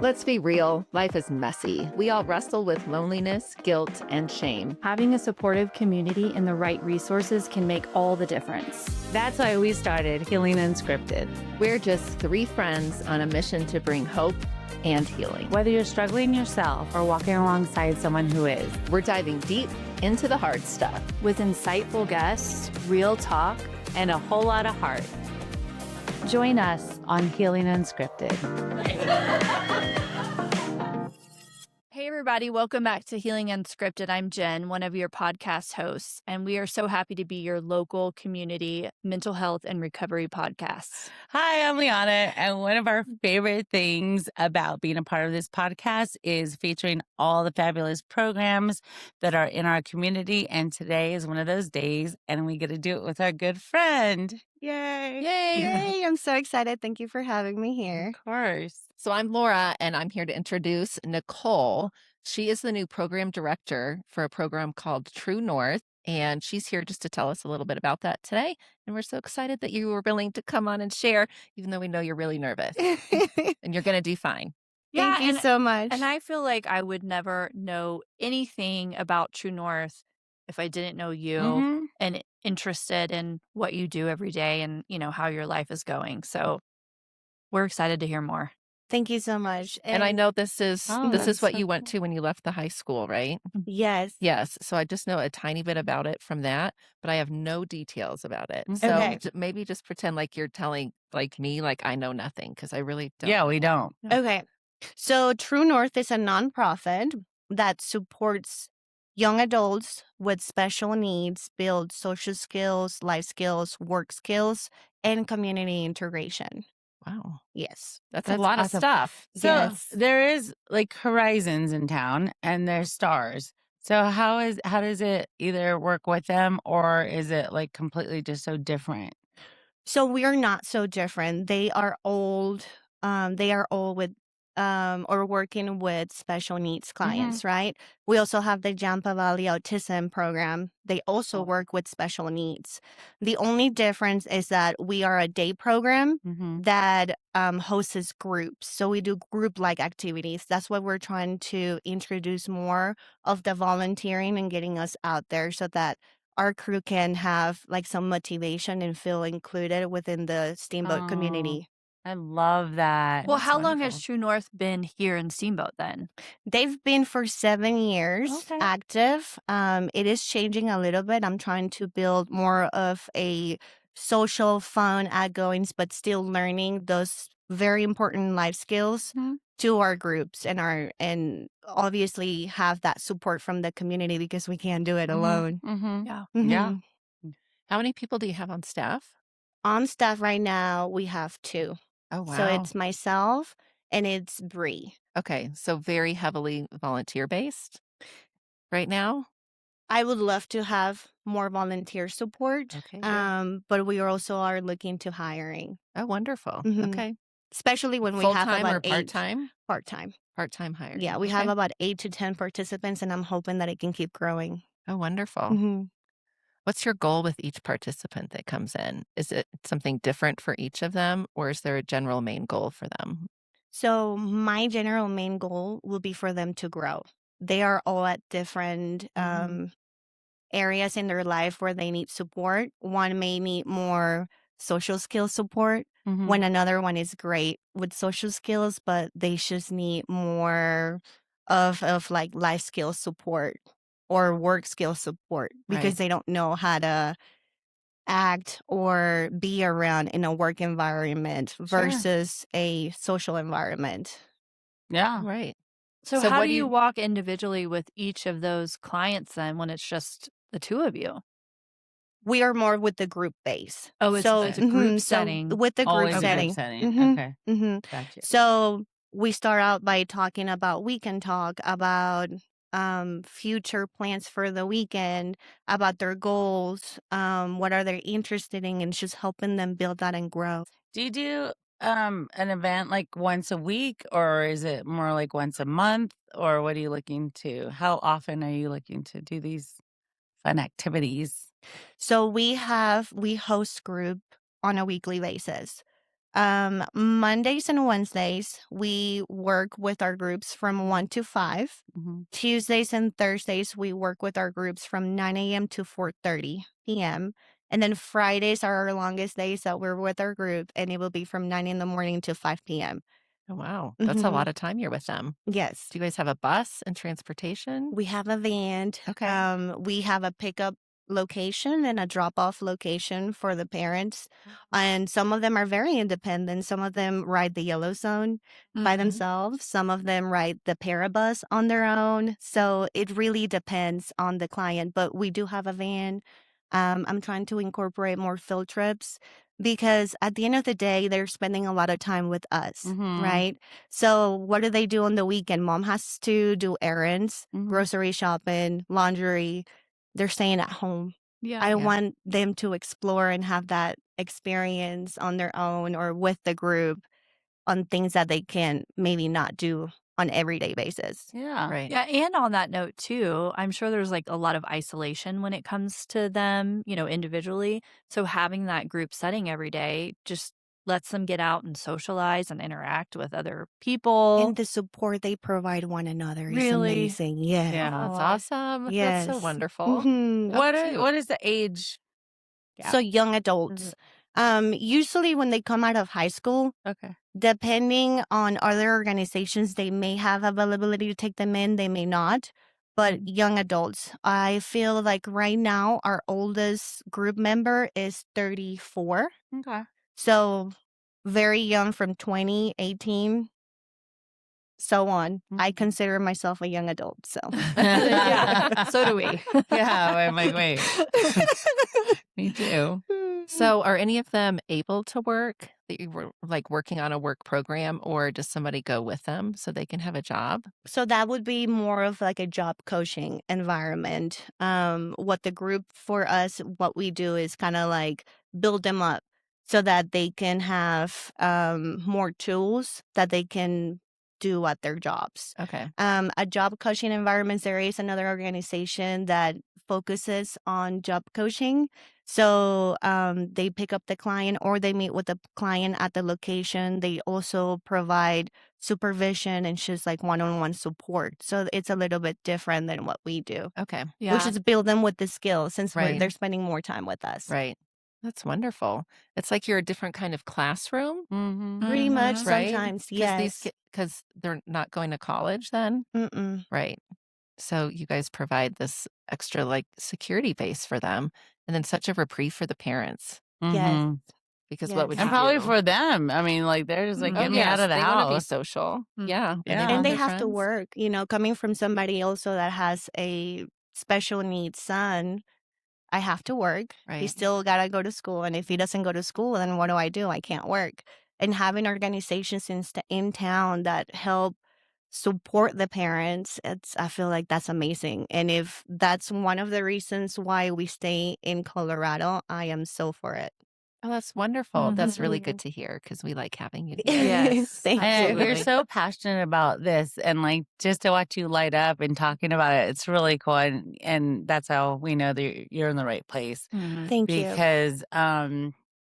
Let's be real, life is messy. We all wrestle with loneliness, guilt, and shame. Having a supportive community and the right resources can make all the difference. That's why we started Healing Unscripted. We're just three friends on a mission to bring hope and healing. Whether you're struggling yourself or walking alongside someone who is, we're diving deep into the hard stuff. With insightful guests, real talk, and a whole lot of heart. Join us on Healing Unscripted. Hey, everybody. Welcome back to Healing Unscripted. I'm Jen, one of your podcast hosts, and we are so happy to be your local community mental health and recovery podcast. Hi, I'm Liana, and one of our favorite things about being a part of this podcast is featuring all the fabulous programs that are in our community, and today is one of those days, and we get to do it with our good friend. Yay! Yay! Yay! I'm so excited. Thank you for having me here. Of course. So I'm Laura, and I'm here to introduce Nicoll. She is the new program director for a program called True North, and she's here just to tell us a little bit about that today. And we're so excited that you were willing to come on and share, even though we know you're really nervous. And you're going to do fine. Thank you so much. And I feel like I would never know anything about True North if I didn't know you and interested in what you do every day and, you know, how your life is going. So we're excited to hear more. Thank you so much. And I know this is what so you went to when you left the high school, right? Yes. Yes. So I just know a tiny bit about it from that, but I have no details about it. So Okay. maybe just pretend like you're telling like me, like I know nothing, because I really don't. Yeah, we don't. Okay. So True North is a nonprofit that supports young adults with special needs, build social skills, life skills, work skills, and community integration. Wow. Yes. That's a lot awesome. of stuff. So Yes. there is like horizons in town and there's stars. So how does it either work with them or is it like completely just so different? So we are not so different. They are old. They are all with or working with special needs clients, right? We also have the Jampa Valley Autism Program. They also work with special needs. The only difference is that we are a day program that hosts groups. So we do group-like activities. That's what we're trying to introduce more of the volunteering and getting us out there so that our crew can have like some motivation and feel included within the Steamboat community. I love that. Well, That's how long wonderful. has True North been here in Steamboat then? They've been for 7 years Okay. active. It is changing a little bit. I'm trying to build more of a social, fun, outgoings, but still learning those very important life skills to our groups and obviously have that support from the community because we can't do it alone. Yeah. Yeah. How many people do you have on staff? On staff right now, we have 2. Oh, wow. So it's myself and it's Bree. Okay. So very heavily volunteer based right now. I would love to have more volunteer support, Okay. but we also are looking to hiring, Oh, wonderful. Mhm. Okay. especially when we have Full-time about or 8 part-time? part-time. Part-time hire. Yeah, we have about 8 to 10 participants, and I'm hoping that it can keep growing. Oh, wonderful. Mhm. What's your goal with each participant that comes in? Is it something different for each of them, or is there a general main goal for them? So my general main goal will be for them to grow. They are all at different areas in their life where they need support. One may need more social skills support, when another one is great with social skills, but they just need more of like life skills support or work skills support because Right. they don't know how to act or be around in a work environment versus a social environment. Yeah. Right. So, So how what do do you you- walk individually with each of those clients then when it's just the two of you? We are more with the group base. Oh, it's a group setting. With the group Always a setting. group setting. Mhm, Okay. mhm. Gotcha. So we start out by talking about weekend talk, about future plans for the weekend, about their goals, what are they interested in, and just helping them build that and grow. Do you do an event like once a week or is it more like once a month or what are you looking to? How often are you looking to do these fun activities? So we host group on a weekly basis. Mondays and Wednesdays, we work with our groups from 1 to 5. Mm-hmm. Tuesdays and Thursdays, we work with our groups from 9 a.m. to 4:30 p.m. And then Fridays are our longest days that we're with our group, and it will be from 9 in the morning to 5 p.m. Oh, wow. That's a Hmm. lot of time you're with them. Yes. Do you guys have a bus and transportation? We have a van. Okay. We have a pickup location and a drop-off location for the parents. And some of them are very independent. Some of them ride the yellow zone by Mhm. themselves. Some of them ride the parabus on their own. So it really depends on the client. But we do have a van. I'm trying to incorporate more field trips because at the end of the day, they're spending a lot of time with us, Mm-hmm. right? So what do they do on the weekend? Mom has to do errands, Mm-hmm. grocery shopping, laundry. They're staying at home. Yeah. I Yeah. want them to explore and have that experience on their own or with the group on things that they can maybe not do on everyday basis. Yeah. Right. Yeah, and on that note too, I'm sure there's like a lot of isolation when it comes to them, individually. So having that group setting every day just lets them get out and socialize and interact with other people. And the support they provide one another is Really? amazing. Yes. Yeah. That's Aw. awesome. That's so Yes. wonderful. Mhm. How cute. What is the age gap? So young adults. Usually when they come out of high school, Okay. depending on other organizations, they may have availability to take them in, they may not. But young adults, I feel like right now our oldest group member is 34. Okay. So very young from 20, 18, so on. I Mhm. consider myself a young adult. So Yeah, so do we. Yeah, I'm like, wait. Me too. So, are any of them able to work that you were like working on a work program, or does somebody go with them so they can have a job? So that would be more of like a job coaching environment. What the group for us, what we do is kind of like build them up so that they can have more tools that they can do at their jobs. Okay. A job coaching environment, there is another organization that focuses on job coaching. So they pick up the client or they meet with the client at the location. They also provide supervision and just like one-on-one support. So it's a little bit different than what we do, Okay. which Yeah. is build them with the skills since Right. they're spending more time with us. Right. That's wonderful. It's like you're a different kind of classroom, Mm-hmm. Pretty much Mhm. right? sometimes, Because yes. because they're not going to college then, Mm-mm. right? So you guys provide this extra like security base for them, and then such a reprieve for the parents. Yes. Mm-hmm. Because what would Yes. And you probably do? for them. I mean, like they're just like, Mhm. Oh get me out yes, of the they want to be house. social. Mhm. Yeah, and they Yeah. want And they their have to friends. work, coming from somebody also that has a special needs son. I have to work. He Right. still got to go to school. And if he doesn't go to school, then what do? I can't work. And having organizations in town that help support the parents, I feel like that's amazing. And if that's one of the reasons why we stay in Colorado, I am so for it. Oh, that's wonderful. That's really good Mhm. to hear because we like having you here. Yes, Thank And you. you're so passionate about this, and like just to watch you light up and talking about it, it's really cool. And that's how we know that you're in the right place Mhm. Thank you. because,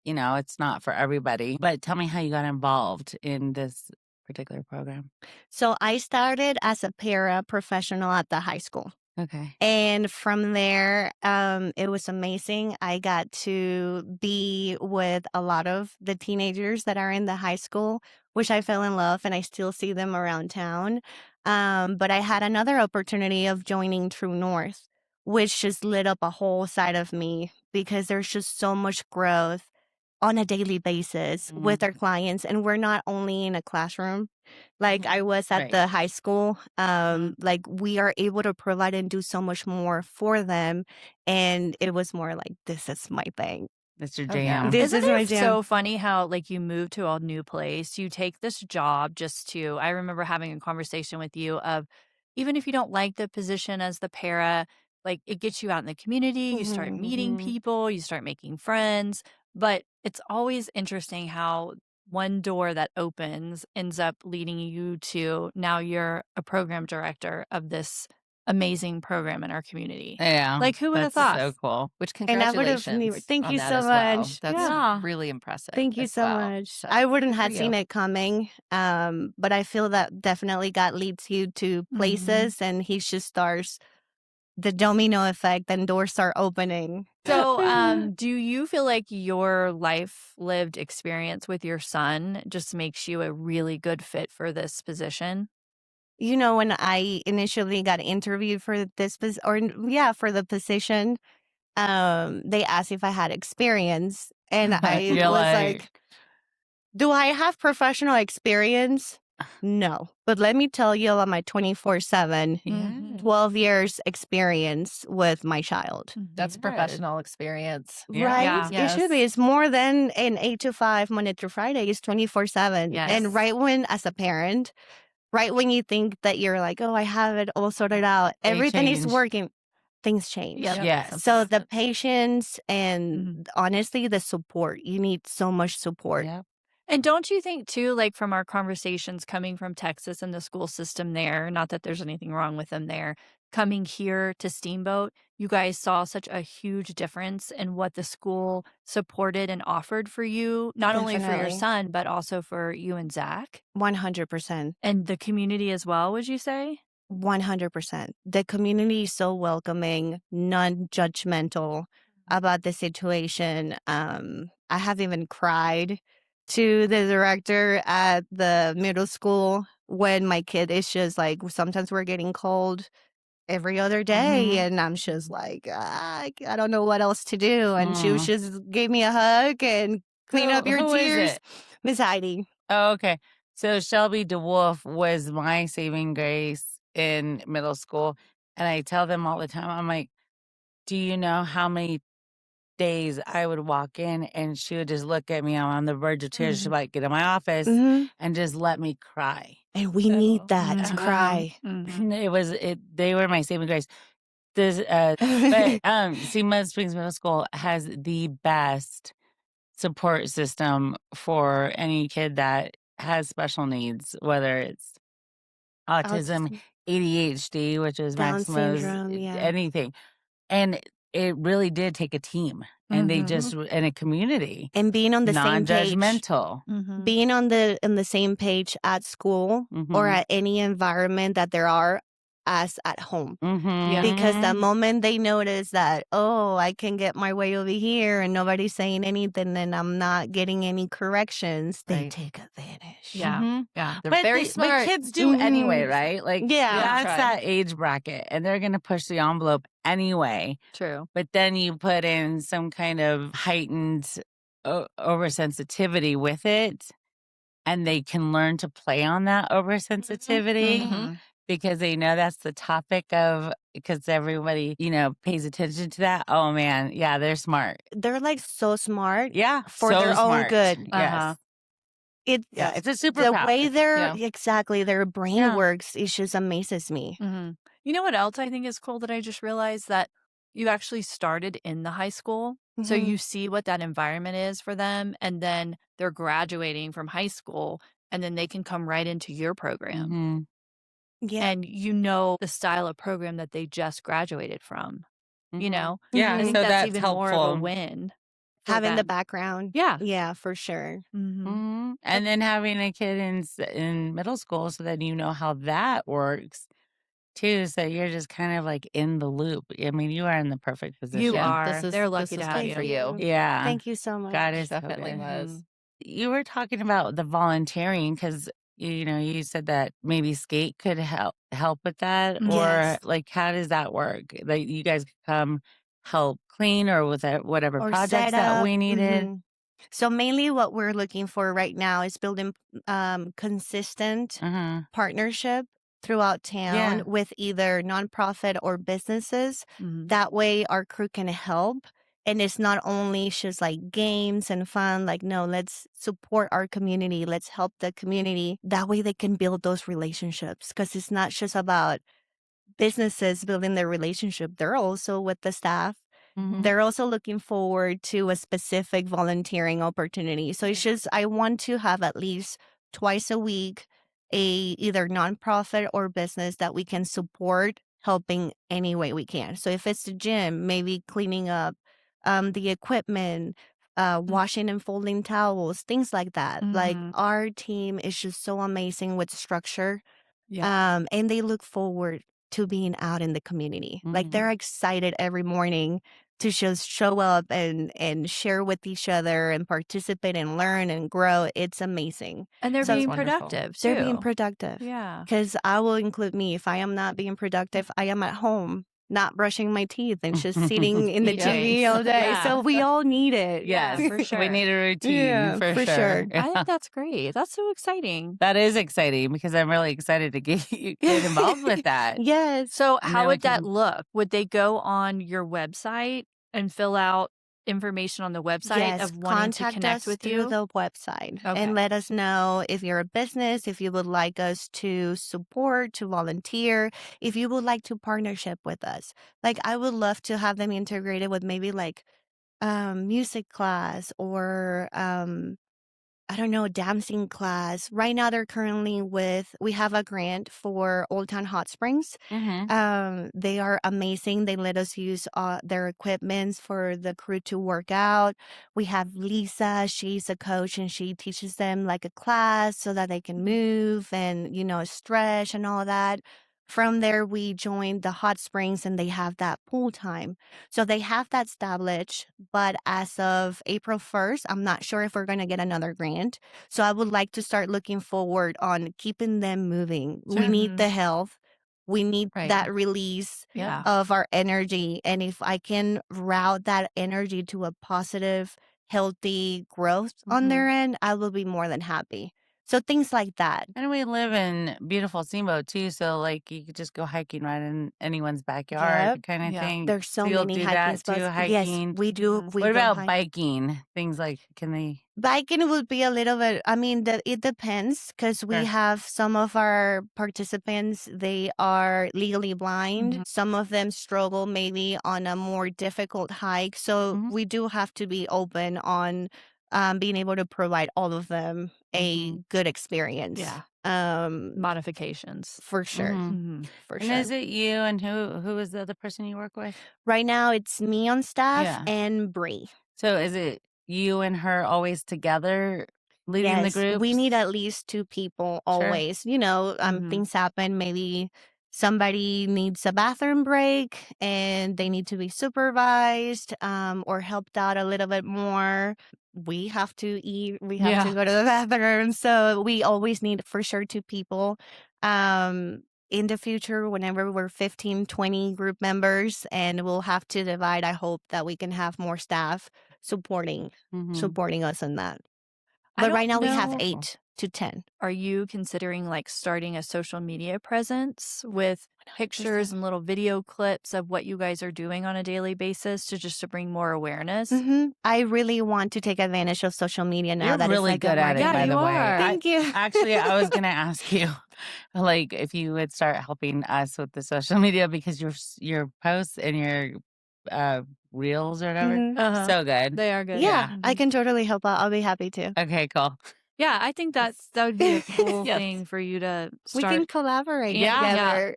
it's not for everybody. But tell me how you got involved in this particular program. So I started as a para-professional at the high school. Okay. And from there, it was amazing. I got to be with a lot of the teenagers that are in the high school, which I fell in love, and I still see them around town. But I had another opportunity of joining True North, which just lit up a whole side of me because there's just so much growth on a daily basis with our clients. And we're not only in a classroom, like I was at Right. the high school, like we are able to provide and do so much more for them. And it was more like, this is my thing. That's your Oh, yeah. jam. This Isn't is my it jam. so funny how like you move to a new place, you take this job just to I remember having a conversation with you of even if you don't like the position as the para, like it gets you out in the community, you start meeting Mhm. people, you start making friends, but it's always interesting how one door that opens ends up leading you to now you're a program director of this amazing program in our community. Yeah. Like, who would have That's thought? so cool. Which And I would have never. congratulations Thank on you that so as well. much. That's Yeah. really impressive Thank you as so well. much. So, I wouldn't good for have seen you. it coming, but I feel that definitely God leads you to places, and He just starts the domino effect, and doors start opening. So, do you feel like your life lived experience with your son just makes you a really good fit for this position? You know, when I initially got interviewed for this for the position, they asked if I had experience, and I You're was like, like, do I have professional experience? No. But let me tell you about my 24/7, yeah. 12 years experience with my child. That's Yes. professional experience. Yeah. Right? Yeah. It should be. Yes. It's more than an 8 to 5, Monday through Friday. It's 24/7. Yes. And right when, as a parent, right when you think that you're like, oh, I have it all sorted out, They everything is change. working, things change. Yep. Yes. Something So the happens. patience and honestly, the support, you need so much support. Yep. And don't you think too, like from our conversations coming from Texas and the school system there, not that there's anything wrong with them there, coming here to Steamboat, you guys saw such a huge difference in what the school supported and offered for you, not only for your Definitely. son, but also for you and Zach 100%. and the community as well, would you say? 100%. The community is so welcoming, non-judgmental about the situation. I have even cried to the director at the middle school when my kid is just like, sometimes we're getting called every other day, and I'm just like, I don't know what else to do. And she was just gave me a hug and clean up your Who is tears. it? Miss Heidi. Oh, okay. So Shelby DeWolf was my saving grace in middle school. And I tell them all the time, I'm like, do you know how many days I would walk in and she would just look at me, I'm on the verge of tears. She'd like get in my office Mhm. and just let me cry. And we need that to Mhm. cry. They were my saving grace. This see, Mud Springs Middle School has the best support system for any kid that has special needs, whether it's autism, Autism. ADHD, which is Down Maximo's, syndrome, yeah. anything. And it really did take a team and they just, and a community, And being on the same page, non-judgmental. being on the same page at school or at any environment that there are as at home. Because the moment they notice that, oh, I can get my way over here and nobody's saying anything and I'm not getting any corrections, they Right. take advantage. Yeah. They're But very smart. But kids do anyway, right? Like, Yeah. that's Try. that age bracket, and they're gonna push the envelope anyway. True. But then you put in some kind of heightened oversensitivity with it, and they can learn to play on that oversensitivity because they know that's the topic of, because everybody, pays attention to that. Oh man, yeah, they're smart. They're like so smart. Yeah, For so their own smart. good. Yes. It's It's a the superpower. way Yeah. their brain Yeah. works, it just amazes me. You know what else I think is cool that I just realized? That you actually started in the high school. So Mhm. you see what that environment is for them, and then they're graduating from high school, and then they can come right into your program. Yeah. And you know the style of program that they just graduated from. You know? Yeah, I think so that's that's even helpful. more of a win. for Having the them. background. Yeah. Yeah, for sure. And then having a kid in middle school, so that you know how that works too. So you're just kind of like in the loop. I mean, you are in the perfect position. You Yeah, are. They're lucky to was have meant you. for you. Yeah. Thank you so much. God is so Definitely good. was. You were talking about the volunteering because you said that maybe skate could help with that, or Yes. like how does that work? That you guys could come help clean or with whatever Or projects set that up. we needed. So mainly what we're looking for right now is building consistent partnership throughout town Yeah. with either nonprofit or businesses. That way our crew can help. And it's not only just like games and fun, like, no, let's support our community. Let's help the community. That way they can build those relationships, because it's not just about businesses building their relationship. They're also with the staff. They're also looking forward to a specific volunteering opportunity. So it's just, I want to have at least twice a week either nonprofit or business that we can support helping any way we can. So if it's the gym, maybe cleaning up the equipment, washing and folding towels, things like that. Like Mhm. our team is just so amazing with structure. Yeah. And they look forward to being out in the community. Like Mhm. they're excited every morning to just show up and share with each other and participate and learn and grow. It's amazing. And they're So That's being wonderful. productive they're being too. productive. Yeah. Because I will include me. If I am not being productive, I am at home not brushing my teeth and just sitting in the TV all PJs. day. Yeah. So we all need it. Yeah, Yes, for we sure. need a routine Yeah, for for sure. sure. I think that's great. That's so exciting. That is exciting because I'm really excited to get involved with that. Yes. So And how then we would that can- look? Would they go on your website and fill out information on the website Yes, of wanting to contact connect us with through you? the website Okay. and let us know if you're a business, if you would like us to support, to volunteer, if you would like to partnership with us. Like I would love to have them integrated with maybe like music class or I don't know, dancing class. Right now they're currently we have a grant for Old Town Hot Springs. They are amazing. They let us use their equipments for the crew to work out. We have Lisa. She's a coach and she teaches them like a class so that they can move and, stretch and all that. From there, we joined the hot springs and they have that pool time. So they have that established. But as of April 1st, I'm not sure if we're going to get another grant. So I would like to start looking forward on keeping them moving. We need Mhm. the health. We need Right. that release Yeah. of our energy. And if I can route that energy to a positive, healthy growth on their end, I will be more than happy. So things like that. And we live in beautiful Steamboat too, so like you could just go hiking right in anyone's backyard Yep. kind of Yeah. thing. There's so you'll many do hiking that too, spots. Yes, hiking. we do. Mhm. We What go about hike. biking? Things like can they? Biking would be a little bit, I mean, it depends because we Sure. have some of our participants, they are legally blind. Mhm. Some of them struggle maybe on a more difficult hike. So Mhm. we do have to be open on being able to provide all of them a good experience. Yeah. Um, Modifications. for sure. Mhm. Mhm. For And sure. is it you and who is the other person you work with? Right now, it's me on staff Yeah. and Bree. So is it you and her always together leading the Yes, groups? we need at least two people Sure. always. Mhm. Things happen. Maybe somebody needs a bathroom break and they need to be supervised or helped out a little bit more. We have to eat. We have to Yeah. go to the bathroom. So we always need for sure two people. In the future, whenever we're 15, 20 group members and we'll have to divide, I hope that we can have more staff supporting Mhm. supporting us in that. I But don't right now we have know. 8 to 10. Are you considering like starting a social media presence with pictures 100%. and little video clips of what you guys are doing on a daily basis to bring more awareness? I really want to take advantage of social media now You're that really it's like good a at it, Yeah, by marketing. you the way. are. Thank you. Actually, I was going to ask you, like, if you would start helping us with the social media because your posts and your reels or whatever, Mhm. Uh-huh. so good. They are good. Yeah, I Mhm. can totally help out. I'll be happy to. Okay, cool. Yeah, I think that would be a cool Yes. thing for you to We start. can collaborate Yeah. together.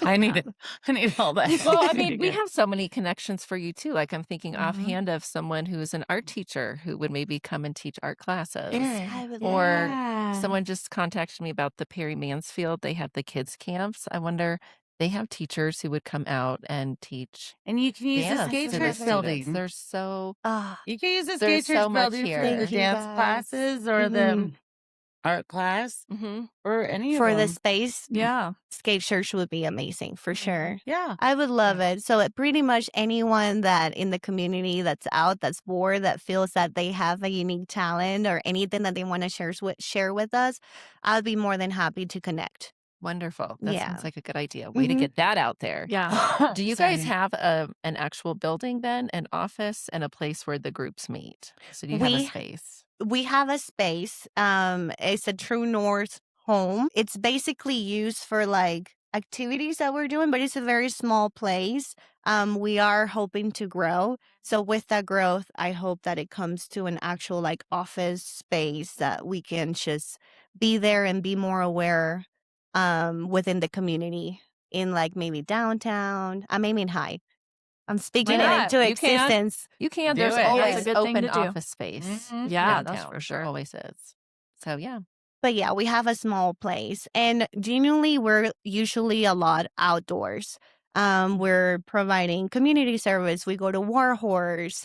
I need it. I need all that. Well, I mean, we have so many connections for you too. Like I'm thinking Mhm. offhand of someone who's an art teacher who would maybe come and teach art classes. I would Or Yeah. someone just contacted me about the Perry Mansfield. They have the kids camps. I wonder they have teachers who would come out and teach And you can use the dance skate to the church students. building. There's so You can use the There's skate church so much building for here. the Thank you, dance guys. classes or the art class or any of For the them. space, Yeah. skate church would be amazing for sure. Yeah. I would love it. So pretty much anyone that in the community that's out, that's bored, that feels that they have a unique talent or anything that they want to share with us, I'd be more than happy to connect. wonderful. That Yeah. sounds like a good idea. Way to Mhm. get that out there. Yeah. Do you guys Exciting. have an actual building then, an office and a place where the groups meet? So do you have a We space? we have a space. It's a True North home. It's basically used for like activities that we're doing, but it's a very small place. We are hoping to grow. So with that growth, I hope that it comes to an actual like office space that we can just be there and be more aware within the community in like maybe downtown. I'm aiming high. I'm speaking it Yeah, into you can. existence. You can. Do There's it. always That's a good thing open to do. office space Yeah, that's downtown. for sure. There always is. So yeah. But yeah, we have a small place, and genuinely, we're usually a lot outdoors. We're providing community service. We go to war horse.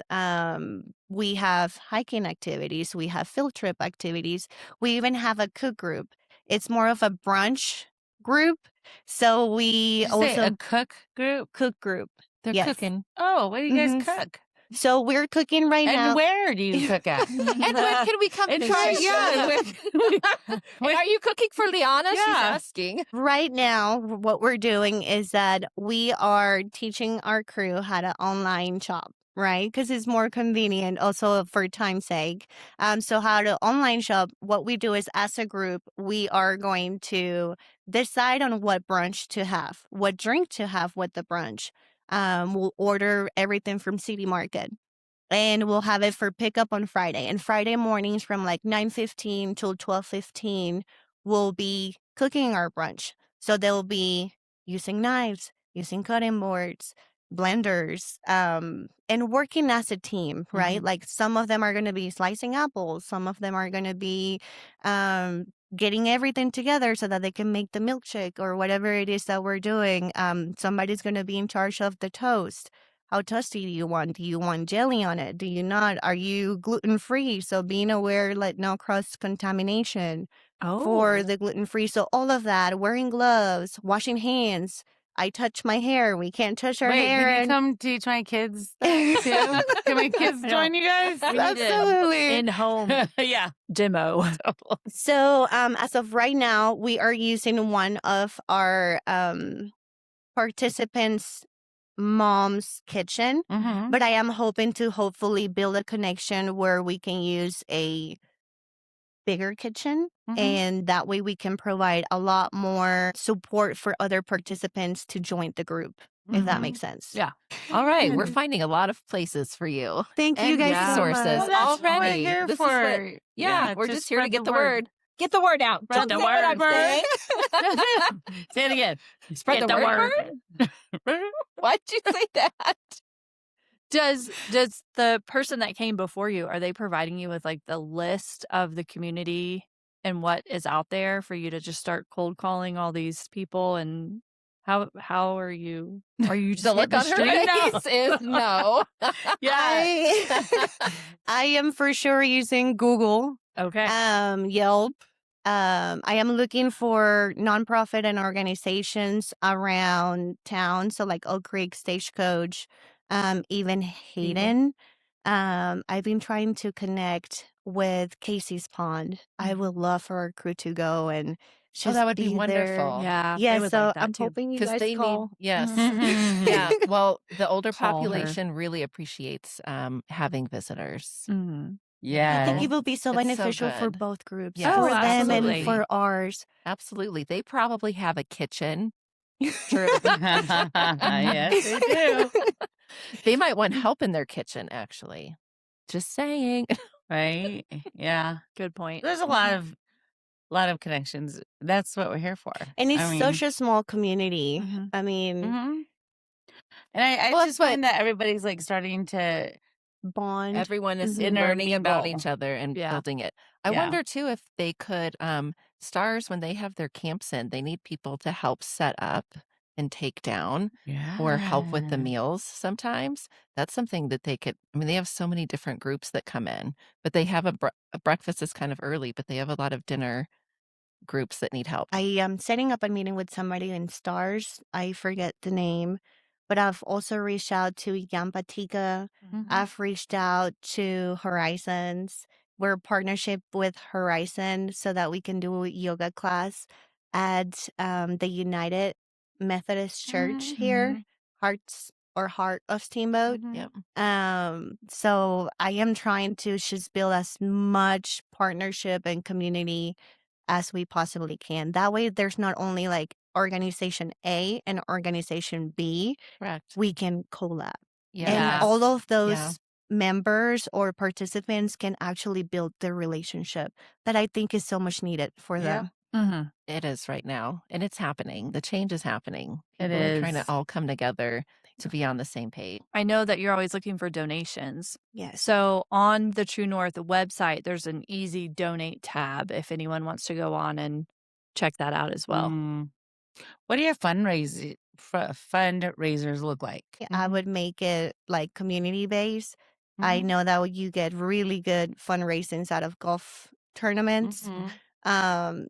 We have hiking activities. We have field trip activities. We even have a cook group. It's more of a brunch group. So we Did you say a also cook group? cook group. They're Yes. cooking. Oh, what do you guys Mhm. cook? So we're cooking right And now. where do you cook at? And when can we come And and try, try? yeah. And are you cooking for Liana? She's Yeah. asking. Right now, what we're doing is that we are teaching our crew how to online shop, right? Because it's more convenient also for time's sake. So how to online shop, what we do is as a group, we are going to decide on what brunch to have, what drink to have with the brunch. We'll order everything from City Market. And we'll have it for pickup on Friday. And Friday mornings from like 9:15 till 12:15, we'll be cooking our brunch. So they'll be using knives, using cutting boards, blenders, and working as a team, right? Mhm. Like some of them are going to be slicing apples, some of them are going to be getting everything together so that they can make the milkshake or whatever it is that we're doing. Somebody's going to be in charge of the toast. How toasty do you want? Do you want jelly on it? Do you not? Are you gluten free? So being aware, like no cross contamination for Oh. the gluten free. So all of that, wearing gloves, washing hands. I touch my hair. We can't touch our Wait, hair. can you come teach my kids that too? Can my kids I know. join you guys? We need an Absolutely. in-home Yeah. demo. So as of right now, we are using one of our participants' mom's kitchen. Mm-hmm. But I am hoping to hopefully build a connection where we can use a bigger kitchen. Mhm. And that way we can provide a lot more support for other participants to join the group, if that Mhm. makes sense. Yeah. All right, we're finding a lot of places for you. Thank you And guys so resources much. Well, that's what we're already. here This is for. what- yeah, we're to just here to spread get the word. Get the word out. Spread Don't the say what I'm word. saying. Say it again. Spread Get the the word. Why'd you say that? Does the person that came before you, are they providing you with like the list of the community and what is out there for you to just start cold calling all these people? And how are you just The look hitting on her street? No. face is no. Yeah. I am for sure using Google, Okay. Yelp. I am looking for nonprofit and organizations around town, so like Oak Creek, Stagecoach, even Hayden. I've been trying to connect with Casey's Pond. I would love for our crew to go and just that would be there. wonderful. Yeah. Yeah, they would so like that I'm too. hoping you Because guys they call. need, yes. Mhm. Yeah. Well, the older Call her. population really appreciates having visitors. Mhm. I Yeah. think it will be so It's so beneficial for good. both groups, Yes, for them absolutely. and for ours. Absolutely. They probably have a kitchen. True. Yes, they do. They might want help in their kitchen, actually. Just saying. Right? Yeah. Good point. There's a lot of connections. That's what we're here for. And it's I mean, such a small community. Mhm. I mean, mhm. And I Well, just that's find that everybody's like starting to bond. Everyone is Mhm. learning about Intermingle. each other and Yeah. building it. I Yeah. wonder too if they could stars when they have their camps in, they need people to help set up and take down or help with the Yeah. meals sometimes. That's something that they could, I mean, they have so many different groups that come in, but they have a breakfast is kind of early, but they have a lot of dinner groups that need help. I am setting up a meeting with somebody in Stars. I forget the name, but I've also reached out to Yampatika. Mhm. I've reached out to Horizons. We're a partnership with Horizon so that we can do a yoga class at the United Methodist Church here, Heart of Steamboat. Mhm. Yep. So I am trying to just build as much partnership and community as we possibly can. That way, there's not only like organization A and organization B, Correct. we can collab. And Yes. all of those Yeah. members or participants can actually build their relationship that I think is so much needed for Yeah. them. Mhm. It is right now, and it's happening. The change is happening. It People are trying to is. all come together to be on the same page. I know that you're always looking for donations. Yes. So on the True North website, there's an easy donate tab if anyone wants to go on and check that out as well. Mm. What do your fundraisers look like? Yeah, I would make it like community based. I Mhm. know that you get really good fundraisings out of golf tournaments.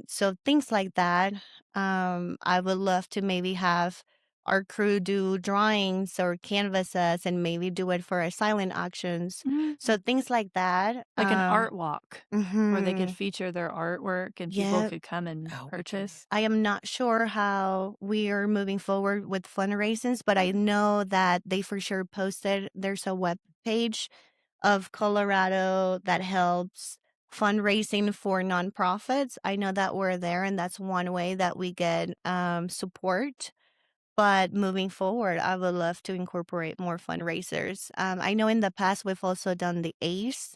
So things like that. I would love to maybe have our crew do drawings or canvases and maybe do it for our silent auctions. So things like that. Like an art walk where they could Mhm. feature their artwork and people Yep. could come and Oh, purchase. I am not sure how we are moving forward with fundraisings, but I know that they for sure posted there's a web page of Colorado that helps fundraising for nonprofits. I know that we're there, and that's one way that we get support. But moving forward, I would love to incorporate more fundraisers. I know in the past we've also done the ACE,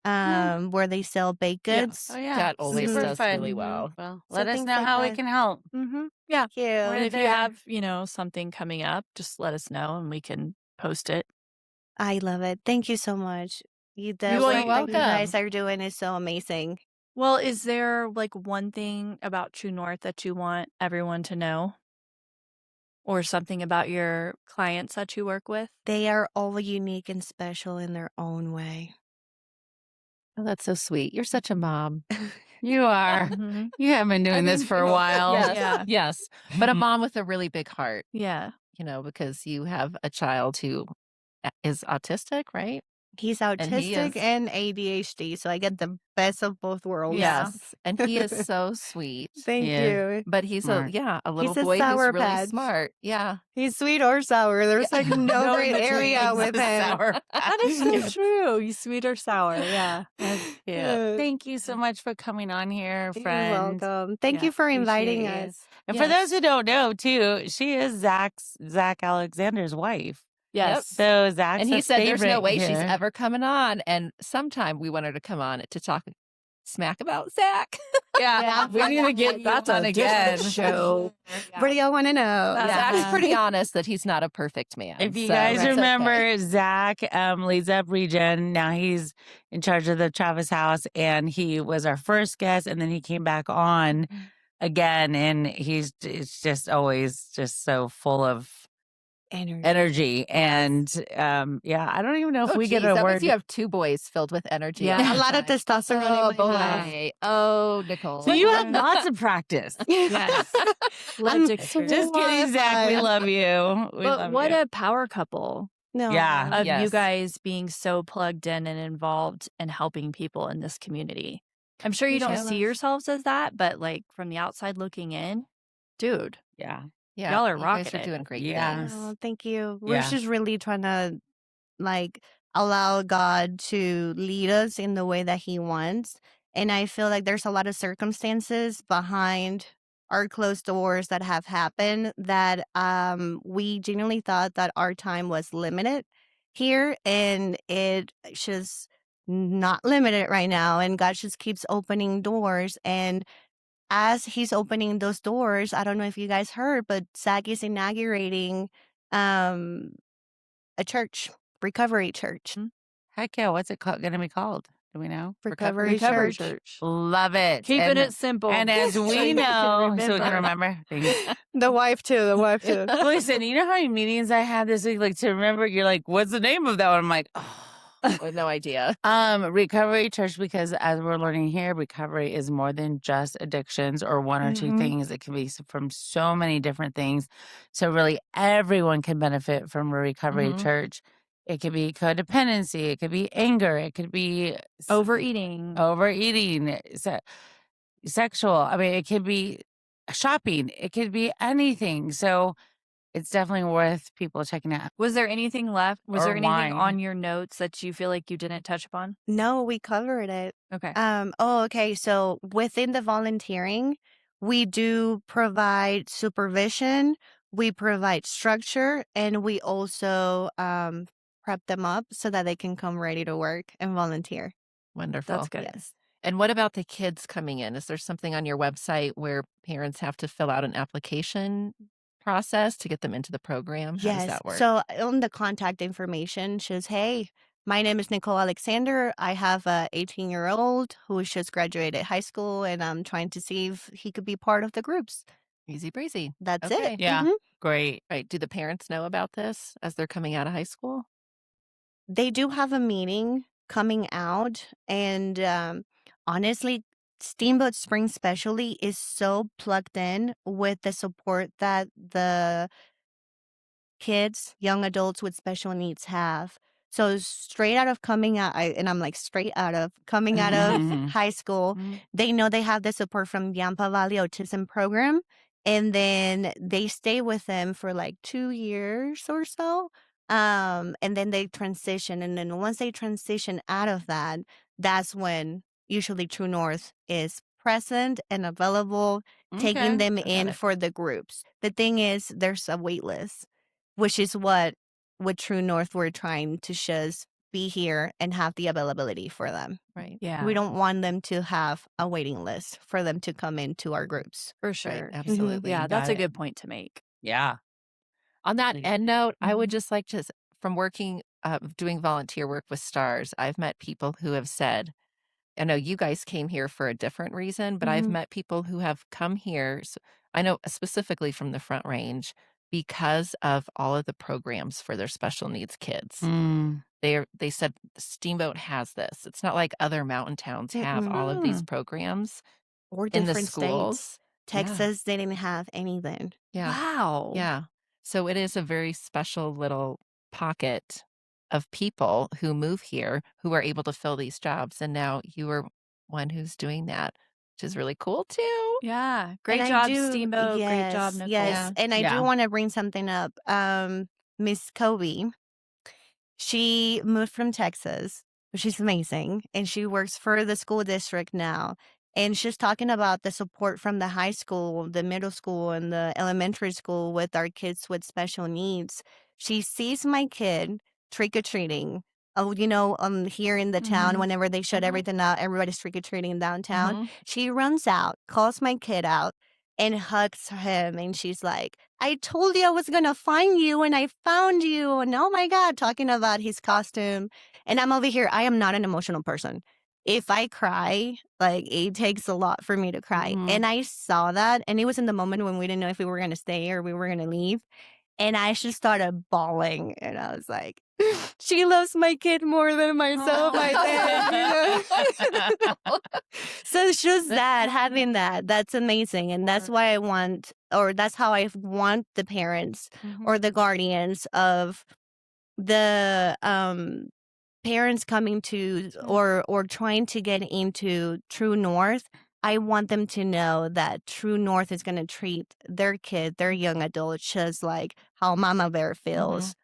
where they sell baked Yeah. goods. Oh, yeah. That always Super does fun. really well. Well, So let us things know like how we that. can help. Mm-hmm. Yeah. Thank you. And if you there. have, something coming up, just let us know and we can post it. I love it. Thank you so much. The You're Well, so work that you guys welcome. are doing is so amazing. Well, is there like one thing about True North that you want everyone to know? Or something about your clients that you work with? They are all unique and special in their own way. Oh, that's so sweet. You're such a mom. You are. Mhm. You have been doing this mean, for a while. Yes, Yeah. yes. But a mom with a really big heart, Yeah. because you have a child who is autistic, right? He's And he autistic is, and ADHD, so I get the best of both worlds. Yeah. yes, and he is so sweet. Thank He is you. But he's smart. a little He's a boy who's Sour really Patch. smart. Yeah. He's sweet or sour. There's like no No gray in between. area He's with a him. Sour That is so true. You sweet or sour. Yeah. That's cute. Uh, Thank you so much for coming on here, You're friend. welcome. Thank Yeah, you for appreciate inviting you. us. And for those Yes. who don't know, too, she is Zach Alexander's wife. Yes. So Zach's And he a said there's no favorite way she's here. ever coming on. And sometime we want her to come on to talk smack about Zach. Yeah. We need to get that's on a again. different show. What do y'all want to know? Zach's Yeah. pretty honest that he's not a perfect man. If you so guys it's remember, okay. Zach leads up Region. Now he's in charge of the Travis House, and he was our first guest, and then he came back on again, and it's just always just so full of energy. And yeah, I don't even know if Oh, we get geez, a that means word. you have two boys filled with energy. Yeah. all the A lot of time. testosterone Oh in my life. boy. Oh, Nicoll. So you have lots of practice. Yes. Lived experience. Just kidding, Zach. We love you. We But love what you. a power couple No. Yeah. of you Yes. guys being so plugged in and involved and helping people in this community. I'm sure you don't Appreciate see it. yourselves as that, but like from the outside looking in, dude, Yeah. Yeah, y'all are you rocking guys are it. doing great Yeah. things. Oh, thank you. We're Yeah. just really trying to like allow God to lead us in the way that He wants. And I feel like there's a lot of circumstances behind our closed doors that have happened that we genuinely thought that our time was limited here, and it's just not limited right now. And God just keeps opening doors. And as He's opening those doors, I don't know if you guys heard, but Zach is inaugurating a church, Recovery Church. Heck yeah. What's it going to be called? Do we know? Recovery Recovery Church. Church. Love it. Keeping it simple. And as so we you know, can so we can remember. remember things. The wife too. The wife too. Listen, you know how many meetings I had this week? Like to remember, you're like, what's the name of that one? I'm like, oh. With no idea. Recovery Church, because as we're learning here, recovery is more than just addictions or one or two things. It can be from so many different things. So really everyone can benefit from a recovery church. It could be codependency. It could be anger. It could be Overeating. Sexual. I mean, it could be shopping. It could be anything. So it's definitely worth people checking out. Was there anything left? Was Or there anything wine. on your notes that you feel like you didn't touch upon? No, we covered it. Okay. Okay. So within the volunteering, we do provide supervision, we provide structure, and we also prep them up so that they can come ready to work and volunteer. Wonderful. That's good. Yes. And what about the kids coming in? Is there something on your website where parents have to fill out an application process to get them into the program? How does Yes. that work? So on the contact information says, hey, my name is Nicoll Alexander. I have a 18-year-old who just graduated high school, and I'm trying to see if he could be part of the groups. Easy breezy. That's it. Okay. Yeah. Great. Right. Do the parents know about this as they're coming out of high school? They do have a meeting coming out, and honestly, Steamboat Spring Specialty is so plugged in with the support that the kids, young adults with special needs have. So straight out of coming out, and I'm like straight out of coming out of high school, they know they have the support from Yampa Valley Autism Program, and then they stay with them for like 2 years or so. And then they transition, and then once they transition out of that, that's when usually True North is present and available, taking them I got in it. for the groups. The thing is, there's a wait list, which is what with True North we're trying to just be here and have the availability for them. Right. Yeah. We don't want them to have a waiting list for them to come into our groups. For Right. sure. Absolutely. Yeah, that's Got a it. good point to make. Yeah. On that Like- end note, I would Mhm. just like to, from working, doing volunteer work with STARS, I've met people who have said, I know you guys came here for a different reason, but I've Mhm. met people who have come here. I know specifically from the Front Range because of all of the programs for their special needs kids. Mm. They said Steamboat has this. It's not like other mountain towns have all of these Mm. programs Or in the different states. schools. Yeah. Texas didn't have anything. Yeah. Wow. Yeah. So it is a very special little pocket of people who move here who are able to fill these jobs. And now you are one who's doing that, which is really cool too. Yeah. Great And I job, do, Steamboat. Great job, yes, Nicoll. yes. Yeah. And I Yeah. do want to bring something up. Miss Kobe, she moved from Texas. She's amazing, and she works for the school district now. And she's talking about the support from the high school, the middle school, and the elementary school with our kids with special needs. She sees my kid trick or treating. Oh, here in the town, Mhm. whenever they shut Mhm. everything out, everybody's trick or treating downtown. Mhm. She runs out, calls my kid out, and hugs him. And she's like, I told you I was going to find you, and I found you. And oh my God, talking about his costume. And I'm over here. I am not an emotional person. If I cry, like it takes a lot for me to cry. Mhm. And I saw that. And it was in the moment when we didn't know if we were going to stay or we were going to leave. And I just started bawling. And I was like, she loves my kid more than myself, I think. So it's just that, having that, that's amazing. And that's why I want, or that's how I want the parents or the guardians of the parents coming to or trying to get into True North. I want them to know that True North is going to treat their kid, their young adult, just like how Mama Bear feels.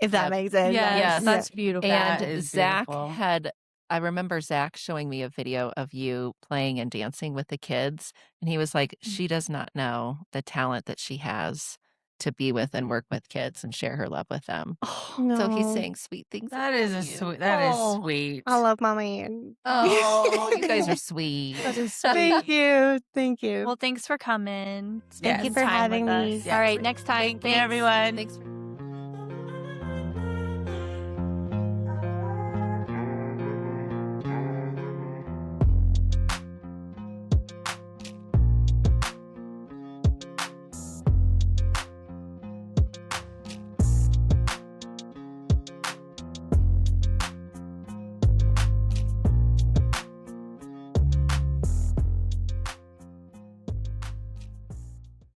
If that Yep. makes sense. Yes, Yes. that's beautiful. That And is Zach beautiful. I remember Zach showing me a video of you playing and dancing with the kids. And he was like, she does not know the talent that she has to be with and work with kids and share her love with them. So he's No. saying sweet things. That is about a you. sweet. That is Oh. sweet. I love Mama Ann. Oh, you guys are sweet. That is sweet. Thank you. Thank you. Well, thanks for coming. Thank you spending for time with having me. us. All right, next time. Thank you, everyone. Thanks for